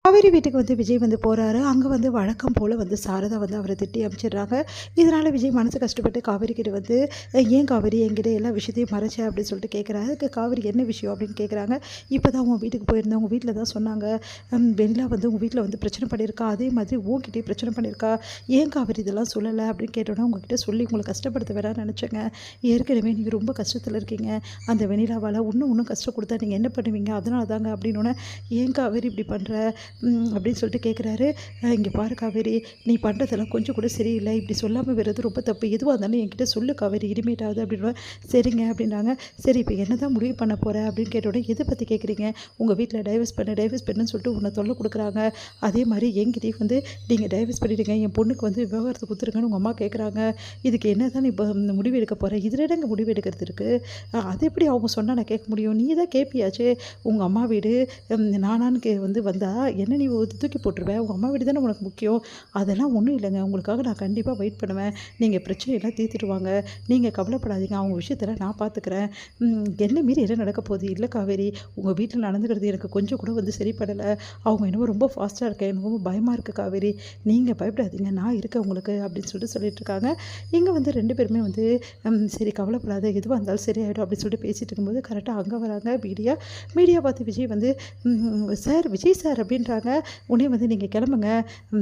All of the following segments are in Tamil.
காவேரி வீட்டுக்கு வந்து விஜய் வந்து போகிறாரு. அங்கே வந்து வழக்கம் போல் வந்து சாரதா வந்து அவரை திட்டி அனுப்பிச்சிடுறாங்க. இதனால் விஜய் மனசு கஷ்டப்பட்டு காவேரி கிட்ட வந்து ஏன் காவேரி என்கிட்ட எல்லா விஷயத்தையும் மறைச்சேன் அப்படின்னு சொல்லிட்டு கேட்குறாரு. அதுக்கு காவேரி என்ன விஷயம் அப்படின்னு கேட்குறாங்க. இப்போ தான் உங்கள் வீட்டுக்கு போயிருந்தேன், உங்கள் வீட்டில் தான் சொன்னாங்க வெண்ணிலா வந்து உங்கள் வீட்டில் வந்து பிரச்சனை பண்ணியிருக்கா, அதே மாதிரி உங்ககிட்டே பிரச்சனை பண்ணியிருக்கா, ஏன் காவேரி இதெல்லாம் சொல்லலை அப்படின்னு கேட்டோன்னா உங்ககிட்ட சொல்லி உங்களை கஷ்டப்படுத்த வேணாம்னு நினச்சேங்க. ஏற்கனவே நீங்கள் ரொம்ப கஷ்டத்தில் இருக்கீங்க, அந்த வெண்ணிலாவால் இன்னும் கஷ்டம் கொடுத்தா நீங்கள் என்ன பண்ணுவீங்க, அதனால தாங்க அப்படின்னோடனே ஏன் காவேரி இப்படி பண்ணுற அப்படின்னு சொல்லிட்டு கேட்குறாரு. இங்கே பாரு காவேரி, நீ பண்ணுறதெல்லாம் கொஞ்சம் கூட சரியில்லை, இப்படி சொல்லாமல் வர்றது ரொம்ப தப்பு, எதுவாக இருந்தாலும் என்கிட்ட சொல்லு காவேரி இனிமேட்டாவது அப்படின்னு. சரிங்க அப்படின்றாங்க. சரி இப்போ என்ன தான் முடிவு பண்ண போகிற அப்படின்னு கேட்டோடனே எதை பற்றி கேட்குறீங்க, உங்கள் வீட்டில் டைவர்ஸ் பண்ணுன்னு சொல்லிட்டு உன்னை தொல்லை கொடுக்குறாங்க, அதே மாதிரி என்கிட்டயும் வந்து நீங்கள் டைவர்ஸ் பண்ணிவிடுங்க, என் பொண்ணுக்கு வந்து விவகாரத்தை கொடுத்துருங்கன்னு உங்கள் அம்மா கேட்குறாங்க, இதுக்கு என்ன தான் இப்போ முடிவு எடுக்க போகிறேன், இதில் இடங்க முடிவு எடுக்கிறது இருக்குது, அது எப்படி அவங்க சொன்னால் நான் கேட்க முடியும், நீ தான் கேட்பியாச்சு, உங்கள் அம்மா வீடு நானான்னு வந்து வந்தால் என்ன நீ தூக்கி போட்டுருவேன், உங்கள் அம்மா வீடு தானே உனக்கு முக்கியம், அதெல்லாம் ஒன்றும் இல்லைங்க, உங்களுக்காக நான் கண்டிப்பாக வெயிட் பண்ணுவேன், நீங்கள் பிரச்சனையெல்லாம் தீர்த்துடுவாங்க, நீங்கள் கவலைப்படாதீங்க, அவங்க விஷயத்தில் நான் பார்த்துக்கிறேன், என்ன மீறி என்ன நடக்க போகுது, இல்லை காவேரி உங்கள் வீட்டில் நடந்துக்கிறது எனக்கு கொஞ்சம் கூட வந்து சரிப்படலை, அவங்க என்னவோ ரொம்ப ஃபாஸ்ட்டாக இருக்கேன், எனக்கு ரொம்ப பயமாக இருக்குது காவேரி, நீங்கள் பயப்படாதீங்க, நான் இருக்கேன் உங்களுக்கு அப்படின்னு சொல்லிட்டு இருக்காங்க. இங்கே வந்து 2 பேருமே வந்து சரி கவலைப்படாத, எதுவாக இருந்தாலும் சரியாயிடும் அப்படின்னு சொல்லிட்டு பேசிகிட்டு இருக்கும்போது கரெக்டாக அங்கே வராங்க மீடியா பார்த்து விஜய் வந்து சார் விஜய் சார் அப்படின்றாங்க. உடனே வந்து நீங்கள் கிளம்புங்க,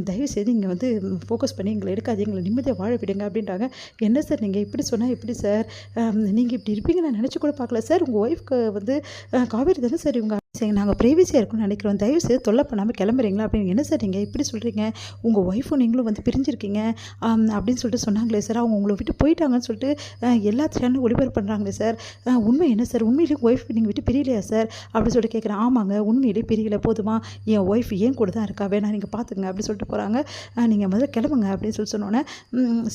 தயவுசெய்து இங்கே வந்து ஃபோக்கஸ் பண்ணி எங்களை எடுக்காது, எங்களை நிம்மதியாக வாழ விடுங்க அப்படின்றாங்க. என்ன சார் நீங்கள் இப்படி சொன்னால் எப்படி சார், நீங்கள் இப்படி இருப்பீங்க நான் நினச்சி கூட பார்க்கல சார், உங்கள் ஒய்ஃப்க்கு வந்து காவேரி தானே சார் இவங்க சரி நாங்கள் ப்ரைவசியாக இருக்குன்னு நினைக்கிறோம், தயவுசெய்து தொல்லை பண்ணாமல் கிளம்புறீங்களா அப்படின்னு. என்ன சார் நீங்கள் இப்படி சொல்கிறீங்க, உங்கள் ஒய்ஃபும் நீங்களும் வந்து பிரிஞ்சிருக்கீங்க அப்படின்னு சொல்லிட்டு சொன்னாங்களே சார், அவங்க உங்களை விட்டு போயிட்டாங்கன்னு சொல்லிட்டு எல்லா சேனலும் ஒளிபரப்பு பண்ணுறாங்களே சார், உண்மை என்ன சார், உண்மையிலேயே ஒய்ஃப் நீங்கள் விட்டு பிரியலையா சார் அப்படின்னு சொல்லிட்டு கேட்குறேன். ஆமாங்க உண்மையிலேயே பிரியலை, போதுமா என் ஒய்ஃப் ஏன் கூட தான் இருக்கா, வேணா நீங்கள் பார்த்துங்க அப்படின்னு சொல்லிட்டு போகிறாங்க, நீங்கள் முதல்ல கிளம்புங்க அப்படின்னு சொல்லி சொன்னோன்னே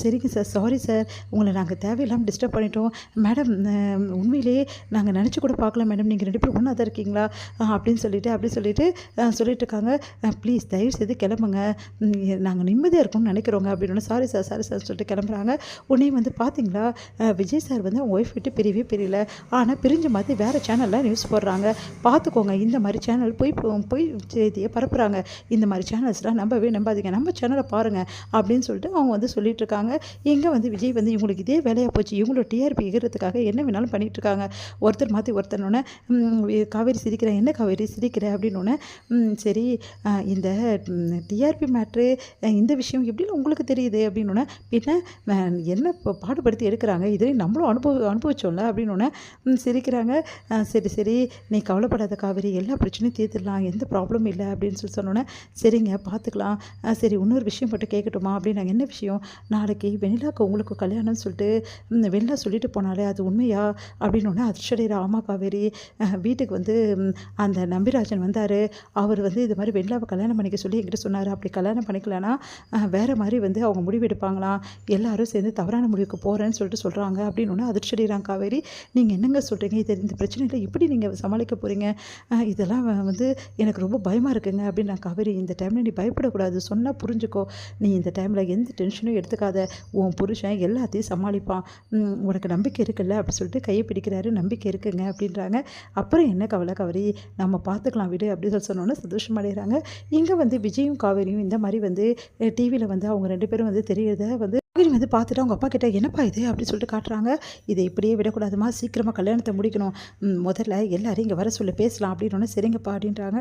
சரிங்க சார் சாரி சார் உங்களை நாங்கள் தேவையில்லாமல் டிஸ்டர்ப் பண்ணிட்டோம் மேடம், உண்மையிலேயே நாங்கள் நினச்சி கூட பார்க்கல மேடம், நீங்கள் 2 பேரும் ஒன்றா தான் இருக்கீங்களா அப்படின்னு சொல்லிட்டு இருக்காங்க. ப்ளீஸ் தயவுசெய்து கிளம்புங்க, நாங்கள் நிம்மதியாக இருக்கணும்னு நினைக்கிறோங்க அப்படின்னு. சாரி சார் சொல்லிட்டு கிளம்புறாங்க. உடனே வந்து பார்த்தீங்களா விஜய் சார் வந்து அவங்க ஒய்ஃப் விட்டு பிரியவே பிரியல, ஆனால் பிரிஞ்ச மாதிரி வேறு சேனலில் நியூஸ் போடுறாங்க, பார்த்துக்கோங்க, இந்த மாதிரி சேனல் போய் செய்தியை பரப்புகிறாங்க, இந்த மாதிரி சேனல்ஸ்லாம் நம்பாதீங்க, நம்ம சேனலை பாருங்கள் அப்படின்னு சொல்லிட்டு அவங்க வந்து சொல்லிட்டு இருக்காங்க. எங்கே வந்து விஜய் வந்து இவங்களுக்கு இதே வேலையாக போச்சு, இவங்களோட டிஆர்பி எகிறதுக்காக என்ன வேணாலும் பண்ணிகிட்டு இருக்காங்க, ஒருத்தர் மாற்றி ஒருத்தனோடனே காவேரி சிரிக்கிறேன், என்ன காவேரி சிரிக்கிற அப்படின்னோடனே சரி இந்த டிஆர்பி மேட்ரு இந்த விஷயம் எப்படின்னு உங்களுக்கு தெரியுது அப்படின்னோடனே பின்ன என்ன பாடுபடுத்தி எடுக்கிறாங்க, இதையும் நம்மளும் அனுபவிச்சோம்ல அப்படின்னோடனே சிரிக்கிறாங்க. சரி நீ கவலைப்படாத காவேரி, எல்லா பிரச்சனையும் தீர்த்துடலாம், எந்த ப்ராப்ளமும் இல்லை அப்படின்னு சொன்னோன்னே சரிங்க பார்த்துக்கலாம், சரி இன்னொரு விஷயம் மட்டும் கேட்கட்டுமா அப்படின்னாங்க. என்ன விஷயம், நாளைக்கு வெண்ணிலாவுக்கு உங்களுக்கு கல்யாணம்னு சொல்லிட்டு வெண்ணிலா சொல்லிட்டு போனாலே அது உண்மையா அப்படின்னோடனே அதிர்ஷ்டடைகிற. ஆமாம் காவேரி, வீட்டுக்கு வந்து அந்த நம்பிராஜன் வந்தார், அவர் வந்து இது மாதிரி வெண்ணிலாவை கல்யாணம் பண்ணிக்க சொல்லி என்கிட்ட சொன்னார், அப்படி கல்யாணம் பண்ணிக்கலன்னா வேறு மாதிரி வந்து அவங்க முடிவு எடுப்பாங்களாம், எல்லாரும் சேர்ந்து தவறான முடிவுக்கு போகிறேன்னு சொல்கிறாங்க அப்படின்னு அதிர்ஷ்டடைகிறாங்க. காவேரி நீங்கள் என்னங்க சொல்கிறீங்க, இந்த பிரச்சனையில் எப்படி நீங்கள் சமாளிக்க போகிறீங்க, இதெல்லாம் வந்து எனக்கு ரொம்ப பயமாக இருக்குங்க அப்படின்னு. காவேரி இந்த டைமில் நீ பயப்படக்கூடாது, சொன்னால் புரிஞ்சுக்கோ, நீ இந்த டைமில் எந்த டென்ஷனும் எடுத்துக்காத, உன் புருஷன் எல்லாத்தையும் சமாளிப்பான், உனக்கு நம்பிக்கை இருக்குல்ல அப்படி சொல்லிட்டு கையை பிடிக்கிறாரு. நம்பிக்கை இருக்குங்க அப்படின்றாங்க. அப்புறம் என்ன கவலை காவேரி, நம்ம பார்த்துக்கலாம் விடு அப்படின்னு சொன்னோன்னே சந்தோஷம் அடைகிறாங்க. இங்கே வந்து விஜயும் காவேரியும் இந்த மாதிரி வந்து டிவியில் வந்து அவங்க 2 பேரும் வந்து தெரியறத வந்து காவேரி வந்து பார்த்துட்டு அவங்க அப்பா கிட்ட என்னப்பா இது அப்படின்னு சொல்லிட்டு காட்டுறாங்க. இதை இப்படியே விடக்கூடாதுமா, சீக்கிரமாக கல்யாணத்தை முடிக்கணும், முதல்ல எல்லாரையும் இங்கே வர சொல்லி பேசலாம் அப்படின்னோடனே சரிங்கப்பா அப்படின்றாங்க.